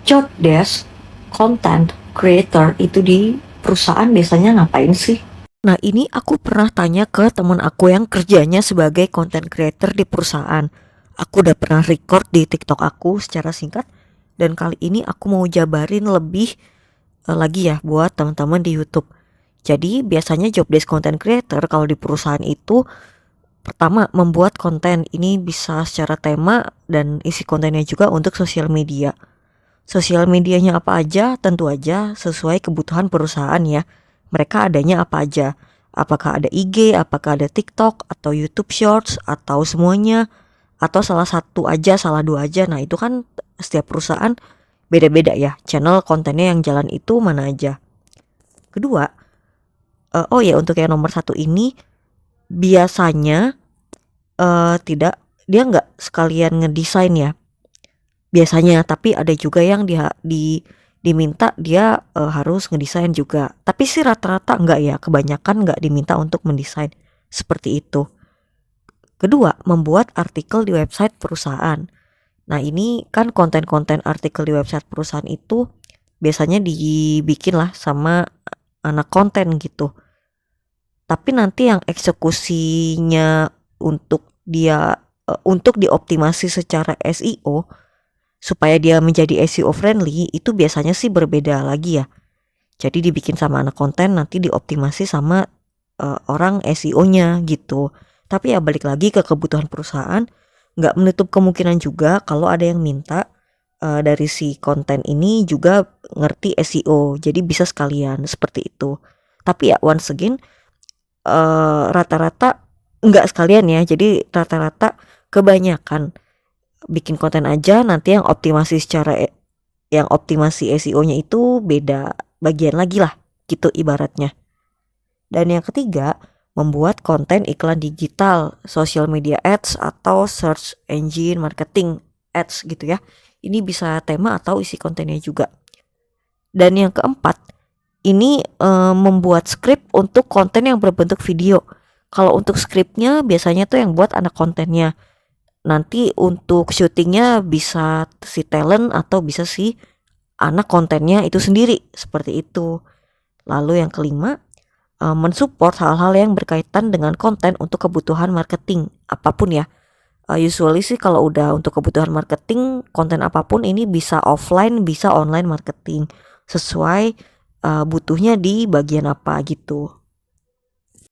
Job desk content creator itu di perusahaan biasanya ngapain sih? Nah, ini aku pernah tanya ke teman aku yang kerjanya sebagai content creator di perusahaan. Aku udah pernah record di TikTok aku secara singkat, dan kali ini aku mau jabarin lebih lagi ya buat teman-teman di YouTube. Jadi biasanya job desk content creator kalau di perusahaan itu pertama membuat konten. Ini bisa secara tema dan isi kontennya juga untuk sosial media. Sosial medianya apa aja? Tentu aja sesuai kebutuhan perusahaan ya. Mereka adanya apa aja? Apakah ada IG, apakah ada TikTok atau YouTube Shorts atau semuanya, atau salah satu aja, salah dua aja. Nah, itu kan setiap perusahaan beda-beda ya. Channel kontennya yang jalan itu mana aja. Kedua, oh ya, untuk yang nomor satu ini biasanya tidak, dia nggak sekalian ngedesain ya biasanya, tapi ada juga yang diminta dia harus ngedesain juga. Tapi sih rata-rata enggak ya, kebanyakan enggak diminta untuk mendesain seperti itu. Kedua, membuat artikel di website perusahaan. Nah, ini kan konten-konten artikel di website perusahaan itu biasanya dibikin lah sama anak konten gitu. Tapi nanti yang eksekusinya untuk dioptimasi secara SEO supaya dia menjadi SEO friendly itu biasanya sih berbeda lagi ya. Jadi dibikin sama anak konten, nanti dioptimasi sama orang SEO-nya gitu. Tapi ya balik lagi ke kebutuhan perusahaan, nggak menutup kemungkinan juga kalau ada yang minta dari si konten ini juga ngerti SEO, jadi bisa sekalian seperti itu. Tapi ya once again, rata-rata nggak sekalian ya, jadi rata-rata kebanyakan bikin konten aja, nanti yang optimasi SEO-nya itu beda bagian lagi lah gitu ibaratnya. Dan yang ketiga, membuat konten iklan digital, social media ads atau search engine marketing ads gitu ya. Ini bisa tema atau isi kontennya juga. Dan yang keempat, ini membuat skrip untuk konten yang berbentuk video. Kalau untuk skripnya biasanya tuh yang buat anak kontennya. Nanti untuk syutingnya bisa si talent atau bisa si anak kontennya itu sendiri, seperti itu. Lalu yang kelima, mensupport hal-hal yang berkaitan dengan konten untuk kebutuhan marketing apapun ya. Usually sih kalau udah untuk kebutuhan marketing, konten apapun ini bisa offline bisa online marketing sesuai butuhnya di bagian apa gitu.